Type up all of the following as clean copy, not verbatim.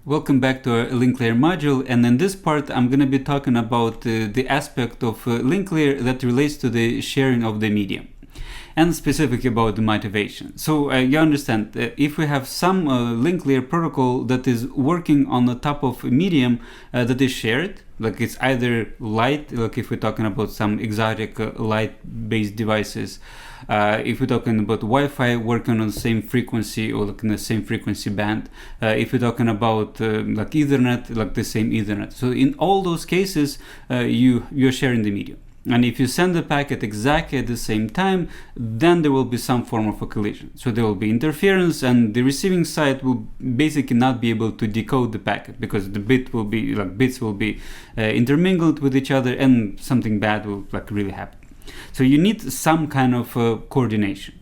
Welcome back to our link layer module, and in this part I'm going to be talking about the aspect of link layer that relates to the sharing of the medium, and specifically about the motivation. So you understand, if we have some link layer protocol that is working on the top of a medium that is shared, like it's either light, like if we're talking about some exotic light-based devices, if we're talking about Wi-Fi working on the same frequency or like in the same frequency band, if we're talking about like Ethernet, like the same Ethernet. So in all those cases, you're sharing the medium. And if you send the packet exactly at the same time, then there will be some form of a collision. So there will be interference, and the receiving side will basically not be able to decode the packet because the bits will be intermingled with each other, and something bad will really happen. So you need some kind of coordination.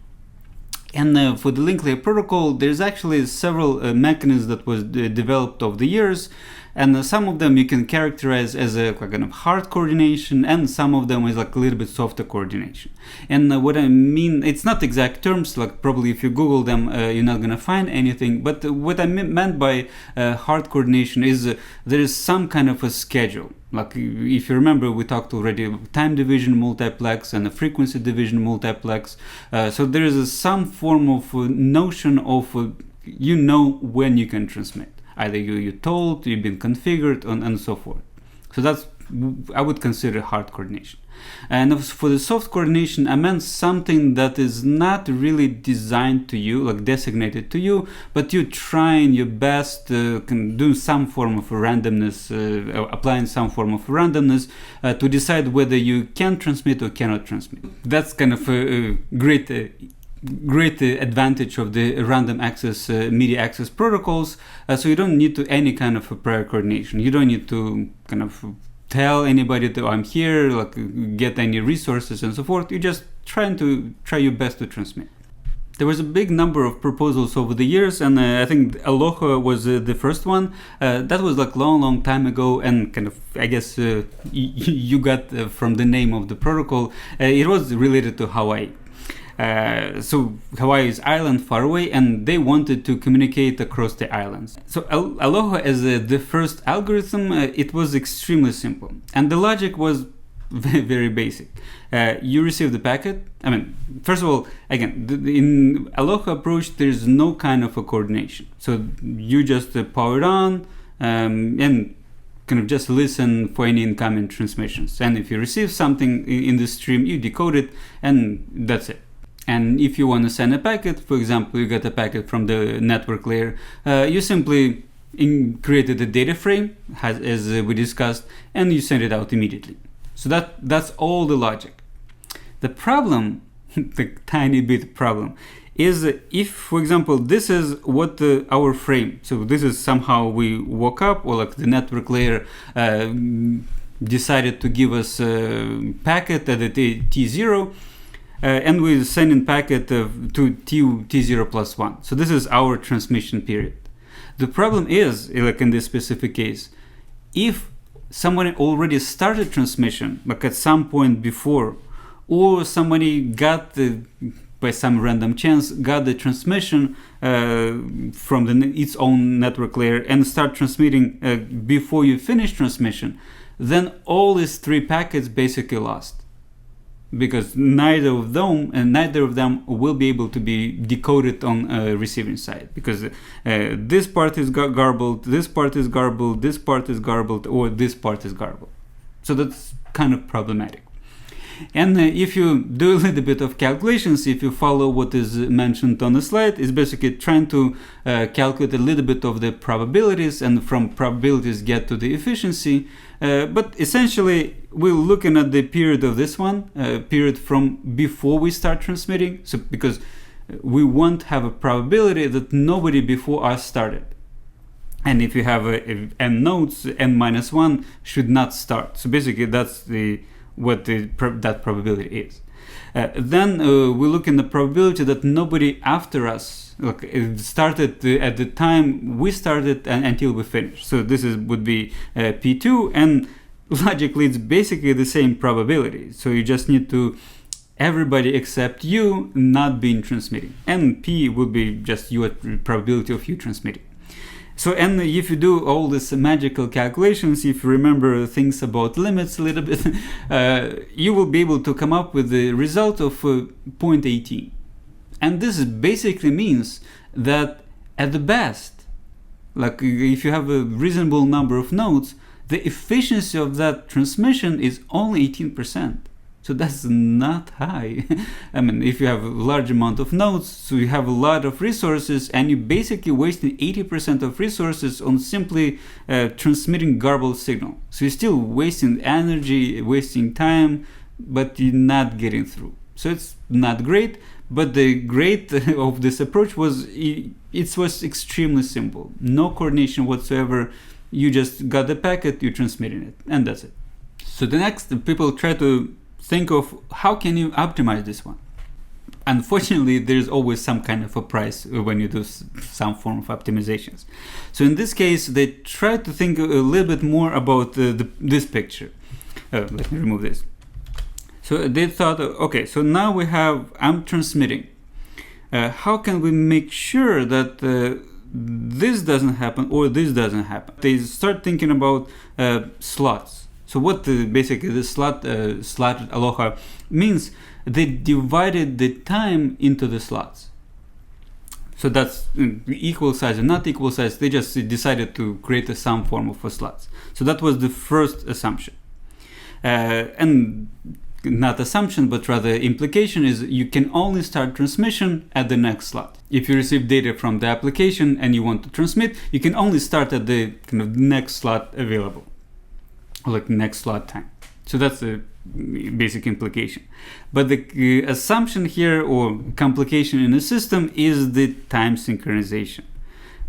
And for the link layer protocol, there's actually several mechanisms that was developed over the years, and some of them you can characterize as a kind of hard coordination, and some of them is like a little bit softer coordination. And what I mean, it's not exact terms, like probably if you Google them, you're not gonna find anything. But what I meant by hard coordination is there is some kind of a schedule. Like if you remember, we talked already about time division multiplex and a frequency division multiplex. So there is some form of notion of when you can transmit. Either you're told, you've been configured, and so forth. So that's, I would consider hard coordination. And for the soft coordination, I meant something that is not really designed to you, like designated to you, but you're trying your best, can do some form of randomness, applying some form of randomness to decide whether you can transmit or cannot transmit. That's kind of a great advantage of the random access media access protocols. So you don't need to any kind of a prior coordination. You don't need to kind of tell anybody that I'm here, like get any resources and so forth. You're just try your best to transmit. There was a big number of proposals over the years, and I think Aloha was the first one. That was like long time ago, and kind of, I guess you got from the name of the protocol, it was related to Hawaii. So Hawaii is island far away, and they wanted to communicate across the islands. So Aloha as the first algorithm, it was extremely simple, and the logic was very basic. You receive the packet. I mean, first of all, again, in Aloha approach, there's no kind of a coordination. So you just power it on and kind of just listen for any incoming transmissions. And if you receive something in the stream, you decode it, and that's it. And if you want to send a packet, for example, you get a packet from the network layer, you simply created a data frame, as we discussed, and you send it out immediately. So that's all the logic. The problem, the tiny bit problem, is if, for example, this is what our frame, so this is somehow we woke up, or like the network layer decided to give us a packet at the T0, and we send in packet to T0 plus 1. So this is our transmission period. The problem is, like in this specific case, if someone already started transmission, like at some point before, or somebody got by some random chance got the transmission from its own network layer and start transmitting before you finish transmission, then all these three packets basically lost, because neither of them will be able to be decoded on receiving side, because this part is garbled, this part is garbled, this part is garbled, or this part is garbled. So that's kind of problematic. And if you do a little bit of calculations, if you follow what is mentioned on the slide, it's basically trying to calculate a little bit of the probabilities, and from probabilities get to the efficiency. But essentially, we're looking at the period of this one, period from before we start transmitting. So because we won't have a probability that nobody before us started. And if you have n nodes, n-1 should not start. So basically, that's what that probability is. Then we look in the probability that nobody after us started at the time we started until we finished. So this would be P2, and logically it's basically the same probability. So you just need to everybody except you not being transmitting, and P would be just your probability of you transmitting. So, and if you do all these magical calculations, if you remember things about limits a little bit, you will be able to come up with the result of 0.18. And this basically means that at the best, like if you have a reasonable number of nodes, the efficiency of that transmission is only 18%. So that's not high. I mean, if you have a large amount of nodes, so you have a lot of resources, and you're basically wasting 80% of resources on simply transmitting garbled signal. So you're still wasting energy, wasting time, but you're not getting through. So it's not great, but the great of this approach was it was extremely simple. No coordination whatsoever. You just got the packet, you're transmitting it, and that's it. So the next, people try to think of how can you optimize this one. Unfortunately, there's always some kind of a price when you do some form of optimizations. So in this case, they try to think a little bit more about this picture. Let me remove this. So they thought, okay, so now I'm transmitting. How can we make sure that this doesn't happen or this doesn't happen? They start thinking about slots. So what basically the slotted Aloha means, they divided the time into the slots. So that's equal size and not equal size. They just decided to create some form of slots. So that was the first assumption. And not assumption, but rather implication is you can only start transmission at the next slot. If you receive data from the application and you want to transmit, you can only start at the kind of next slot available, like next slot time. So that's the basic implication. But the assumption here, or complication in the system, is the time synchronization.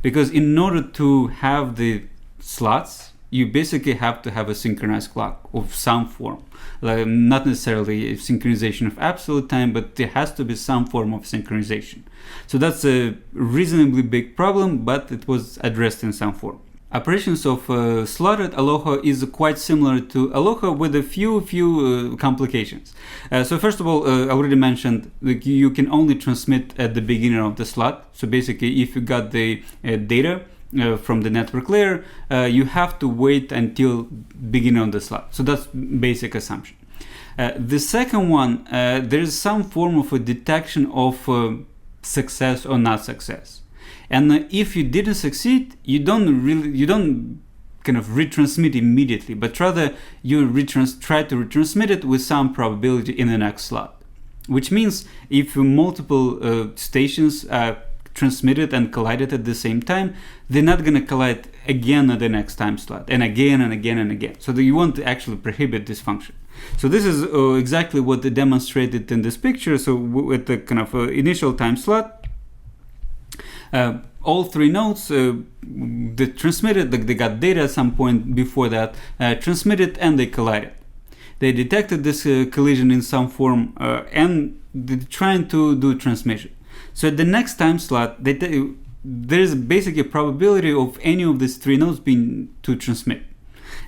Because in order to have the slots, you basically have to have a synchronized clock of some form. Like, not necessarily a synchronization of absolute time, but there has to be some form of synchronization. So that's a reasonably big problem, but it was addressed in some form. Operations of slotted Aloha is quite similar to Aloha with a few complications. So first of all, I already mentioned you can only transmit at the beginning of the slot. So basically, if you got the data from the network layer, you have to wait until beginning of the slot. So that's basic assumption. The second one, there is some form of a detection of success or not success. And if you didn't succeed, you don't kind of retransmit immediately, but rather you try to retransmit it with some probability in the next slot. Which means if multiple stations are transmitted and collided at the same time, they're not going to collide again at the next time slot, and again and again and again. So you want to actually prohibit this function. So this is exactly what they demonstrated in this picture. So with the kind of initial time slot, all three nodes they transmitted, they got data at some point before that, transmitted, and they collided. They detected this collision in some form, and they're trying to do transmission. So at the next time slot, there's basically a probability of any of these three nodes being to transmit.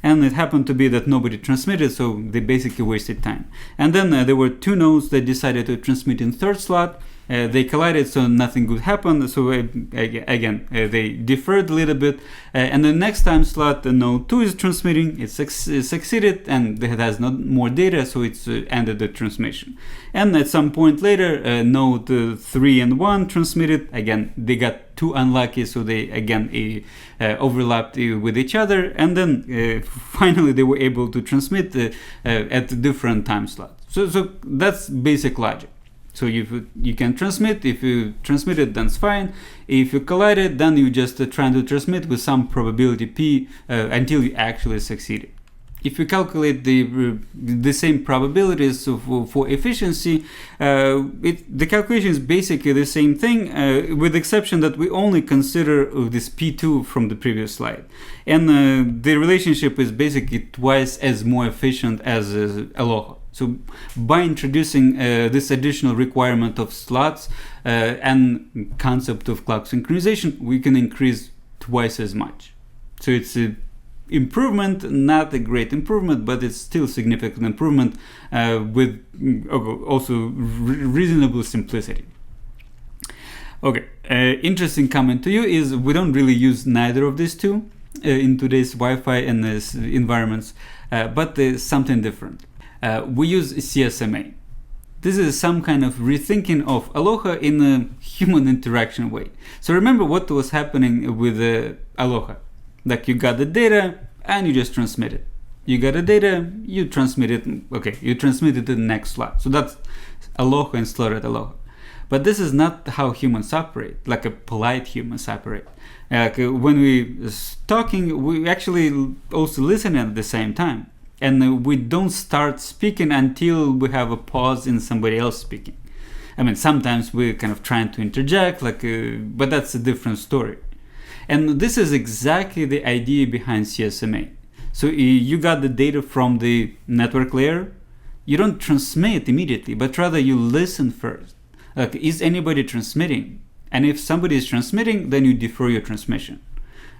And it happened to be that nobody transmitted, so they basically wasted time. And then there were two nodes that decided to transmit in third slot. They collided, so nothing good happened. So again, they deferred a little bit. And the next time slot, node 2 is transmitting. It succeeded, and it has not more data, so it's ended the transmission. And at some point later, node 3 and 1 transmitted. Again, they got too unlucky, so they again overlapped with each other. And then finally, they were able to transmit at different time slots. So that's basic logic. So you can transmit. If you transmit it, then it's fine. If you collide it, then you just trying to transmit with some probability p until you actually succeeded. If you calculate the same probabilities for efficiency, the calculation is basically the same thing, with the exception that we only consider this P2 from the previous slide. And the relationship is basically twice as more efficient as Aloha. So by introducing this additional requirement of slots and concept of clock synchronization, we can increase twice as much. So it's a improvement, not a great improvement, but it's still significant improvement with also reasonable simplicity. Okay, interesting comment to you is we don't really use neither of these two in today's Wi-Fi and this environments, but there's something different. We use CSMA. This is some kind of rethinking of Aloha in a human interaction way. So remember what was happening with Aloha. Like you got the data and you just transmit it. You got the data, you transmit it, okay, you transmit it to the next slot. So that's Aloha and slaughtered Aloha. But this is not how humans operate, like a polite humans operate. Like when we talking, we actually also listen at the same time. And we don't start speaking until we have a pause in somebody else speaking. I mean, sometimes we're kind of trying to interject, but that's a different story. And this is exactly the idea behind CSMA. So you got the data from the network layer. You don't transmit immediately, but rather you listen first. Like, is anybody transmitting? And if somebody is transmitting, then you defer your transmission.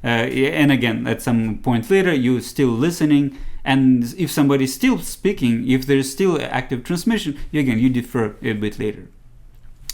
And again, at some point later, you're still listening. And if somebody's still speaking, if there's still active transmission, you defer a bit later.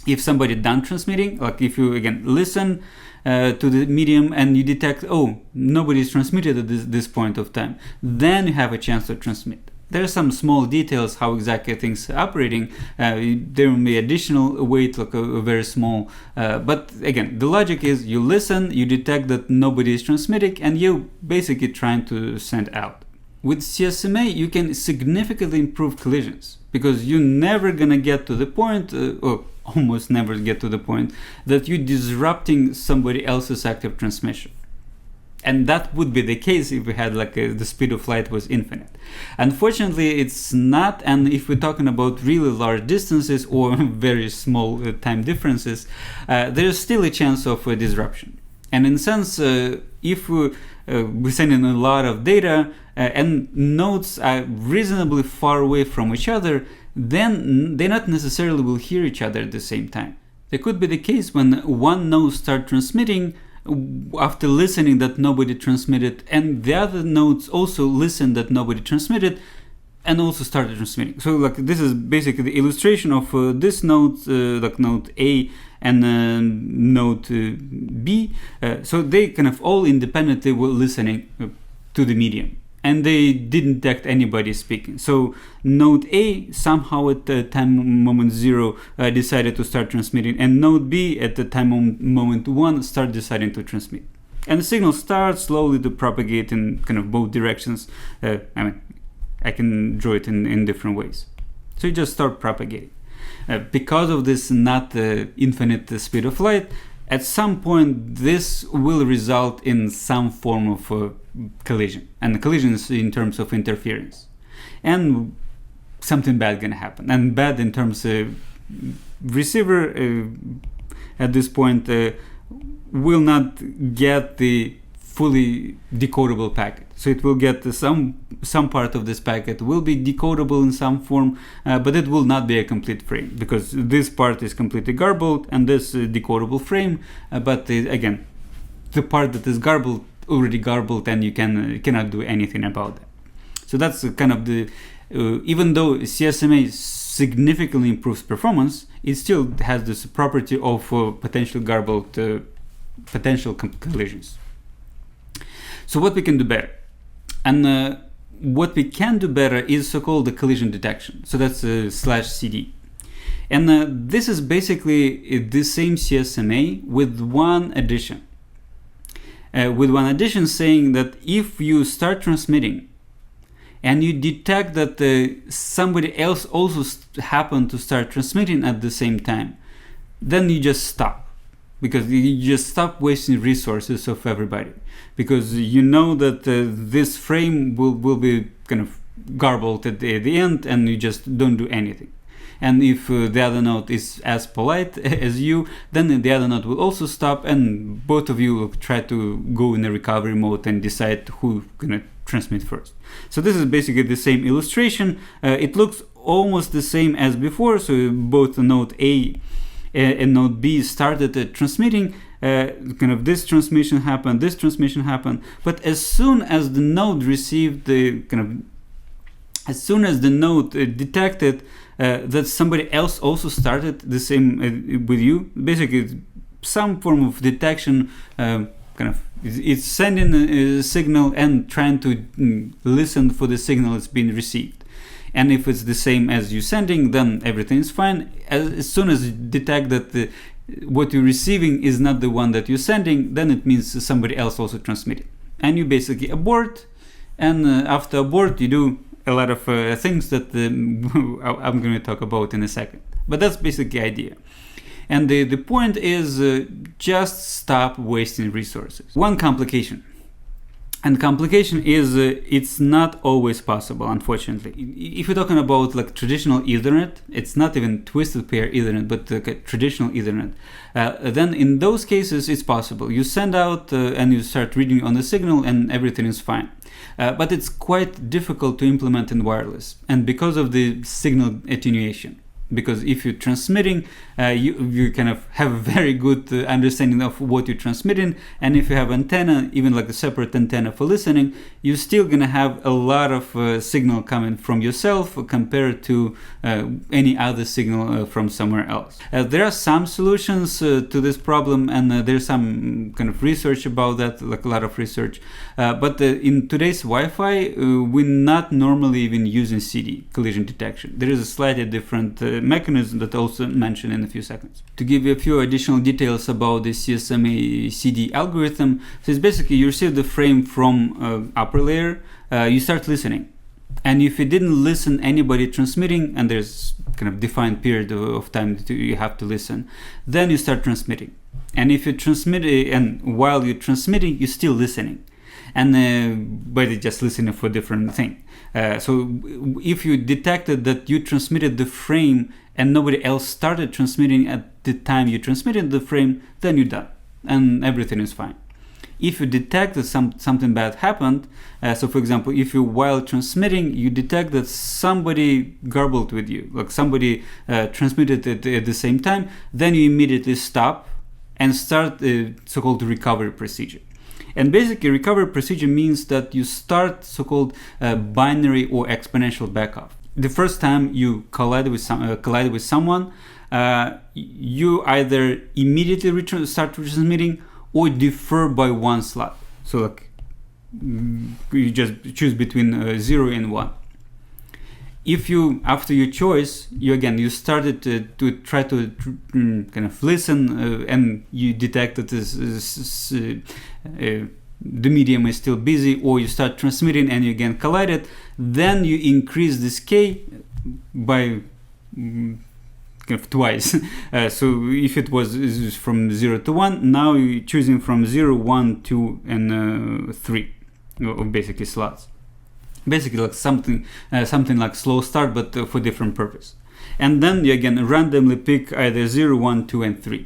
If somebody done transmitting, like if you again listen to the medium and you detect, oh, nobody's transmitted at this point of time, then you have a chance to transmit. There are some small details how exactly things are operating. There may be additional weight, like a very small. But again, the logic is you listen, you detect that nobody is transmitting, and you basically trying to send out. With CSMA, you can significantly improve collisions because you're never gonna get to the point, or almost never get to the point, that you're disrupting somebody else's active transmission. And that would be the case if we had the speed of light was infinite. Unfortunately, it's not, and if we're talking about really large distances or very small time differences, there's still a chance of disruption. And in a sense, if we send in a lot of data and nodes are reasonably far away from each other, then they not necessarily will hear each other at the same time. There could be the case when one node starts transmitting after listening that nobody transmitted, and the other nodes also listened that nobody transmitted and also started transmitting. So this is basically the illustration of this node, like node A and node B. So they kind of all independently were listening to the medium, and they didn't detect anybody speaking. So node A somehow at the time moment 0 decided to start transmitting, and node B at the time moment 1 started deciding to transmit. And the signal starts slowly to propagate in kind of both directions. I can draw it in different ways. So you just start propagating. Because of this not infinite speed of light, at some point this will result in some form of collision, and the collision is in terms of interference, and something bad gonna happen. And bad in terms of receiver at this point will not get the fully decodable packet. So it will get some part of this packet will be decodable in some form, but it will not be a complete frame because this part is completely garbled and this decodable frame. But again, the part that is garbled already garbled, and you cannot do anything about that. So that's kind of the even though CSMA significantly improves performance, it still has this property of potential garbled potential collisions. So what we can do better, and what we can do better is so-called the collision detection. So that's /CD, and this is basically the same CSMA with one addition. Saying that if you start transmitting and you detect that somebody else also happened to start transmitting at the same time, then you just stop. Because you just stop wasting resources of everybody, because you know that this frame will be kind of garbled at the end, and you just don't do anything. And if the other node is as polite as you, then the other node will also stop, and both of you will try to go in a recovery mode and decide who's gonna transmit first. So this is basically the same illustration. It looks almost the same as before. So both node A and node B started transmitting. Kind of this transmission happened, but as soon as the node received as soon as the node detected that somebody else also started the same with you, basically some form of detection, it's sending a signal and trying to listen for the signal that's being received. And if it's the same as you sending, then everything is fine. As soon as you detect that what you're receiving is not the one that you're sending, then it means somebody else also transmitted. And you basically abort, and after abort you do a lot of things that I'm going to talk about in a second. But that's basically the idea. And the point is just stop wasting resources. One complication. And complication is it's not always possible, unfortunately. If you're talking about like traditional Ethernet, it's not even twisted pair Ethernet, but traditional Ethernet. Then in those cases, it's possible. You send out and you start reading on the signal and everything is fine. But it's quite difficult to implement in wireless, and because of the signal attenuation. Because if you're transmitting, you kind of have a very good understanding of what you're transmitting, and if you have antenna, even like a separate antenna for listening, you're still gonna have a lot of signal coming from yourself compared to any other signal from somewhere else. There are some solutions to this problem, and there's some kind of research about that, like a lot of research. But in today's Wi-Fi, we're not normally even using CD, collision detection. There is a slightly different mechanism that I'll also mention in a few seconds. To give you a few additional details about the CSMA CD algorithm, so it's basically you receive the frame from upper layer, you start listening, and if you didn't listen anybody transmitting, and there's kind of defined period of time that you have to listen, then you start transmitting. And if you transmit, and while you're transmitting, you're still listening, and but you're just listening for different thing. So if you detected that you transmitted the frame and nobody else started transmitting at the time you transmitted the frame, then you're done and everything is fine. If you detect that something bad happened, so for example, if you while transmitting you detect that somebody garbled with you, like somebody transmitted it at the same time, then you immediately stop and start the so-called recovery procedure. And basically, recovery procedure means that you start so-called binary or exponential backoff. The first time you collide with someone, you either immediately start transmitting or defer by one slot. So like you just choose between 0 and 1. If you, after your choice, you started to try to kind of listen and you detect that the medium is still busy, or you start transmitting and you again collided, then you increase this k by kind of twice. So if it was from 0 to 1, now you're choosing from 0, 1, 2, and 3 of basically slots. Basically like something like slow start, but for different purpose. And then you again randomly pick either 0, 1, 2, and 3.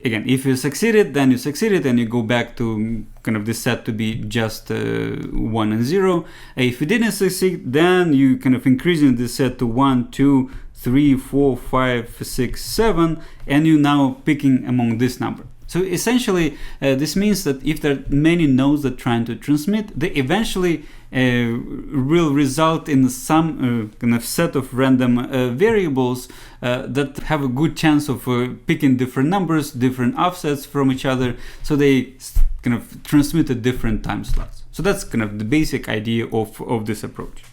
Again, if you succeeded, then you succeeded, and you go back to kind of the set to be just 1 and 0. If you didn't succeed, then you kind of increasing the set to 1, 2, 3, 4, 5, 6, 7, and you now picking among this number. So essentially, this means that if there are many nodes that are trying to transmit, they eventually will result in some kind of set of random variables that have a good chance of picking different numbers, different offsets from each other, so they kind of transmit at different time slots. So that's kind of the basic idea of this approach.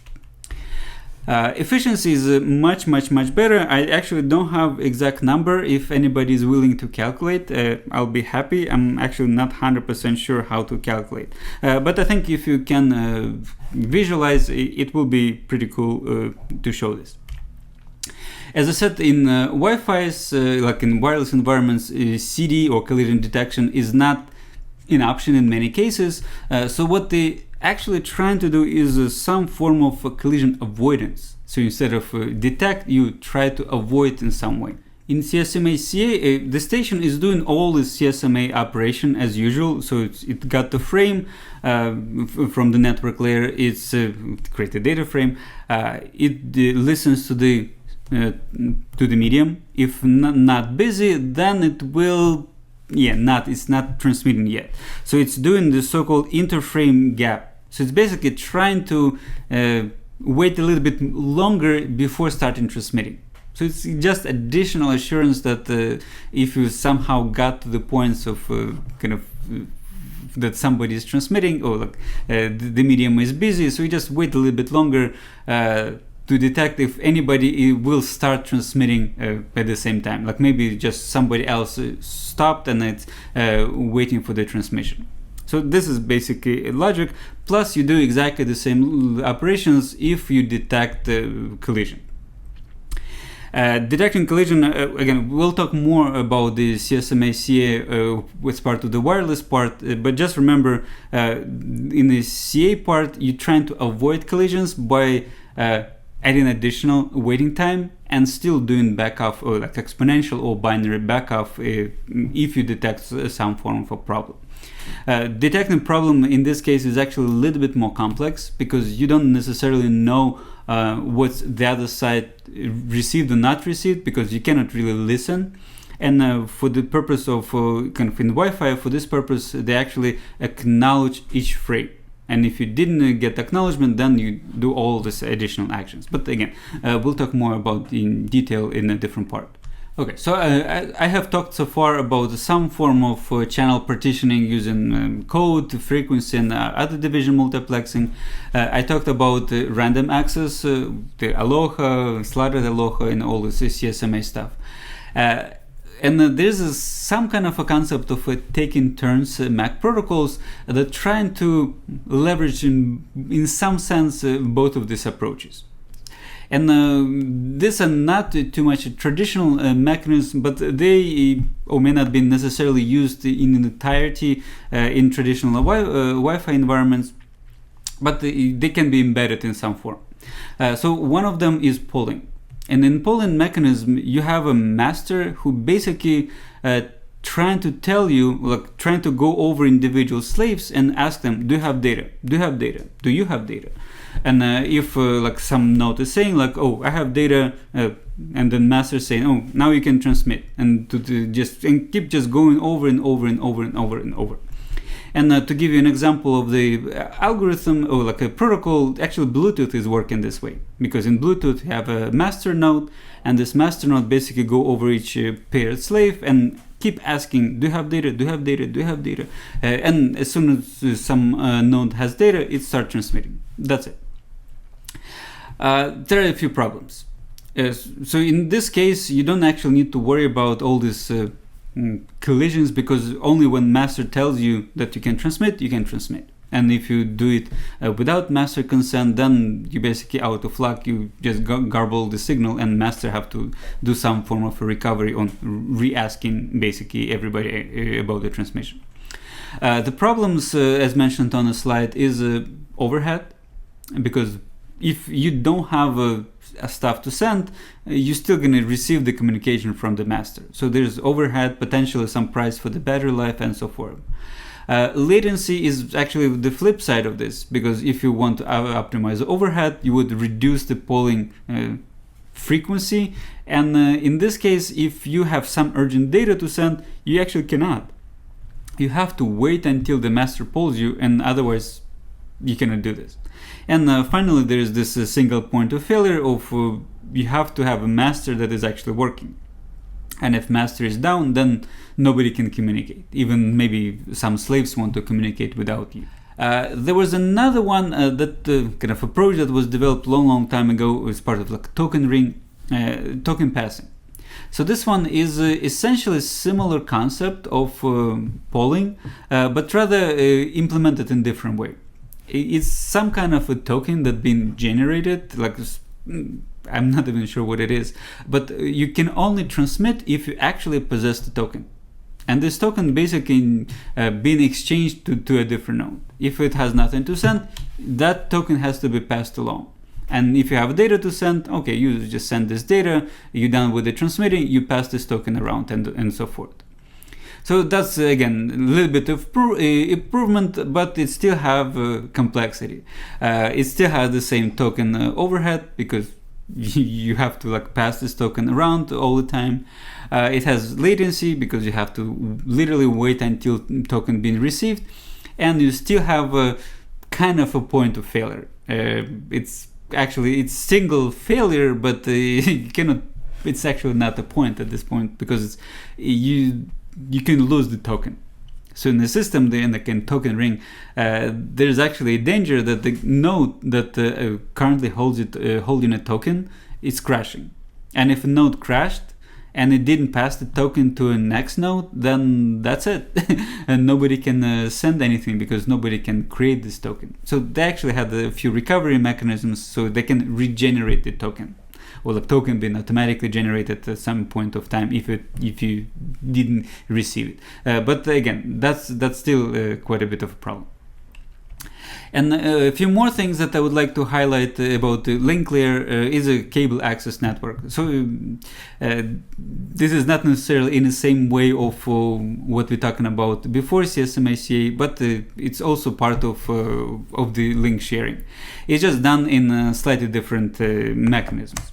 Efficiency is much better. I actually don't have exact number. If anybody is willing to calculate, I'll be happy. I'm actually not 100% sure how to calculate, but I think if you can visualize, it will be pretty cool to show this. As I said, in Wi-Fi's, like in wireless environments, CD or collision detection is not an option in many cases. So what they actually trying to do is some form of collision avoidance. So instead of detect, you try to avoid in some way. In CSMA CA, the station is doing all the CSMA operation as usual. So it got the frame from the network layer. It's create a data frame. It listens to the medium. If not busy, then it will. It's not transmitting yet. So it's doing the so-called interframe gap. So it's basically trying to wait a little bit longer before starting transmitting. So it's just additional assurance that if you somehow got to the points of that somebody is transmitting, or like the medium is busy, so you just wait a little bit longer to detect if anybody will start transmitting at the same time. Like maybe just somebody else stopped and it's waiting for the transmission. So this is basically logic. Plus you do exactly the same operations if you detect collision. Detecting collision, again, we'll talk more about the GSMA CA with part of the wireless part, but just remember in the CA part, you're trying to avoid collisions by adding additional waiting time and still doing backoff, or like exponential or binary backoff if you detect some form of a problem. Detecting problem in this case is actually a little bit more complex because you don't necessarily know what's the other side received or not received, because you cannot really listen. And for the purpose of kind of in Wi-Fi, for this purpose, they actually acknowledge each frame. And if you didn't get acknowledgement, then you do all these additional actions. But again, we'll talk more about in detail in a different part. Okay, so I have talked so far about some form of channel partitioning using code, frequency, and other division multiplexing. I talked about random access, the Aloha, slotted Aloha, and all this CSMA stuff. And there's some kind of a concept of taking turns MAC protocols that trying to leverage in some sense both of these approaches. And these are not too much a traditional mechanism, but they may not be necessarily used in entirety in traditional Wi-Fi environments, but they can be embedded in some form. So one of them is polling. And in polling mechanism, you have a master who basically trying to tell you, like trying to go over individual slaves and ask them, do you have data? Do you have data? Do you have data? And if like some node is saying like, oh, I have data, and then master saying, oh, now you can transmit, and to keep just going over and over and over and over and over. And to give you an example of the algorithm or like a protocol, actually Bluetooth is working this way, because in Bluetooth you have a master node, and this master node basically go over each paired slave and keep asking, do you have data? Do you have data? Do you have data? And as soon as some node has data, it starts transmitting. That's it. There are a few problems. So in this case, you don't actually need to worry about all these collisions, because only when master tells you that you can transmit, you can transmit. And if you do it without master consent, then you basically out of luck, you just garble the signal, and master have to do some form of a recovery on re-asking basically everybody about the transmission. The problems, as mentioned on the slide, is overhead, because if you don't have stuff to send, you're still going to receive the communication from the master. So there's overhead, potentially some price for the battery life, and so forth. Latency is actually the flip side of this, because if you want to optimize the overhead, you would reduce the polling frequency. And in this case, if you have some urgent data to send, you actually cannot. You have to wait until the master polls you, and otherwise you cannot do this. And finally, there is this single point of failure of you have to have a master that is actually working. And if master is down, then nobody can communicate. Even maybe some slaves want to communicate without you. There was another one that kind of approach that was developed long time ago as part of like token ring, token passing. So this one is essentially a similar concept of polling, but rather implemented in different way. It's some kind of a token that's been generated, like I'm not even sure what it is, but you can only transmit if you actually possess the token. And this token basically being exchanged to a different node. If it has nothing to send, that token has to be passed along. And if you have data to send, okay, you just send this data, you're done with the transmitting, you pass this token around, and so forth. So that's again a little bit of improvement, but it still have complexity. It still has the same token overhead, because you have to like pass this token around all the time. It has latency, because you have to literally wait until token being received, and you still have a kind of a point of failure. It's single failure, but you cannot it's actually not the point at this point, because you can lose the token. So in the system, in the token ring, there's actually a danger that the node that currently holding a token is crashing. And if a node crashed and it didn't pass the token to a next node, then that's it. And nobody can send anything, because nobody can create this token. So they actually had a few recovery mechanisms so they can regenerate the token, or the token being automatically generated at some point of time if you didn't receive it. But again, that's still quite a bit of a problem. And a few more things that I would like to highlight about the link layer is a cable access network. So this is not necessarily in the same way of what we're talking about before CSMA CA, but it's also part of the link sharing. It's just done in slightly different mechanisms.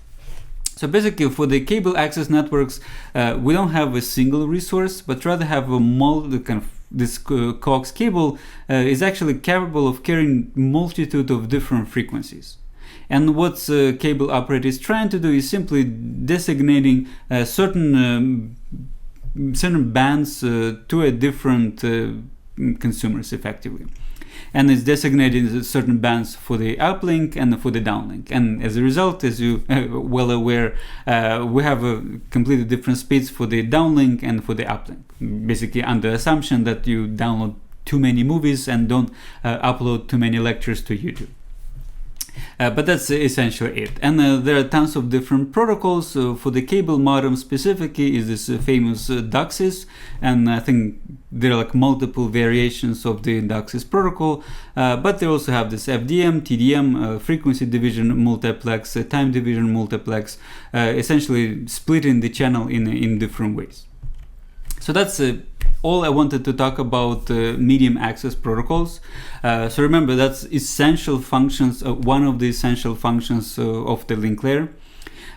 So basically, for the cable access networks, we don't have a single resource, but rather have a this coax cable is actually capable of carrying multitude of different frequencies. And what cable operator is trying to do is simply designating certain bands to a different consumers effectively. And it's designating certain bands for the uplink and for the downlink. And as a result, as you well aware, we have a completely different speeds for the downlink and for the uplink. Basically, under assumption that you download too many movies and don't upload too many lectures to YouTube. But that's essentially it. And there are tons of different protocols. For the cable modem specifically is this famous DOCSIS, and I think there are like multiple variations of the DOCSIS protocol, but they also have this FDM, TDM, frequency division multiplex, time division multiplex, essentially splitting the channel in different ways. So that's all I wanted to talk about medium access protocols. So remember, that's essential functions, one of the essential functions of the link layer.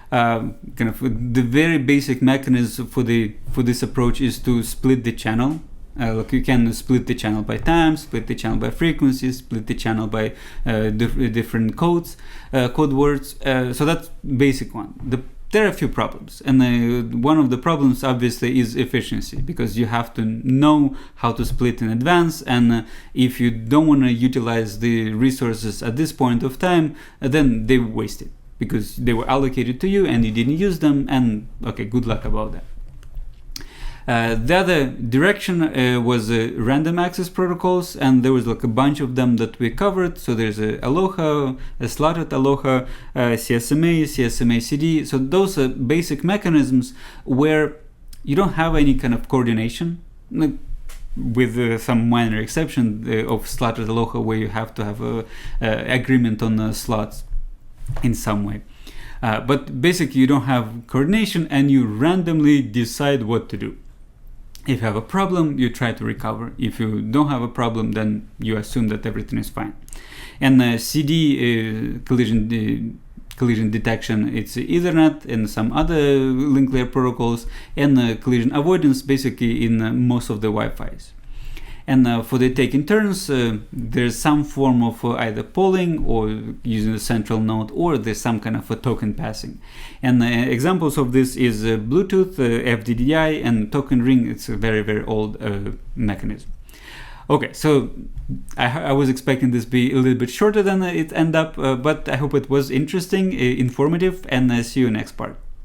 The very basic mechanism for this approach is to split the channel. You can split the channel by time, split the channel by frequency, split the channel by different code words. So that's basic one. There are a few problems, and one of the problems obviously is efficiency, because you have to know how to split in advance, and if you don't want to utilize the resources at this point of time, then they wasted because they were allocated to you and you didn't use them, and okay, good luck about that. The other direction was random access protocols, and there was like a bunch of them that we covered. So there's Aloha, slotted Aloha, CSMA, CSMA CD. So those are basic mechanisms where you don't have any kind of coordination, with some minor exception of slotted Aloha, where you have to have a agreement on the slots in some way. But basically you don't have coordination, and you randomly decide what to do. If you have a problem, you try to recover. If you don't have a problem, then you assume that everything is fine. And CD collision detection, it's Ethernet and some other link layer protocols, and collision avoidance basically in most of the Wi-Fi's. And for the taking turns, there's some form of either polling or using a central node, or there's some kind of a token passing. And examples of this is Bluetooth, FDDI, and token ring. It's a very, very old mechanism. Okay, so I was expecting this to be a little bit shorter than it ended up, but I hope it was interesting, informative, and see you next part.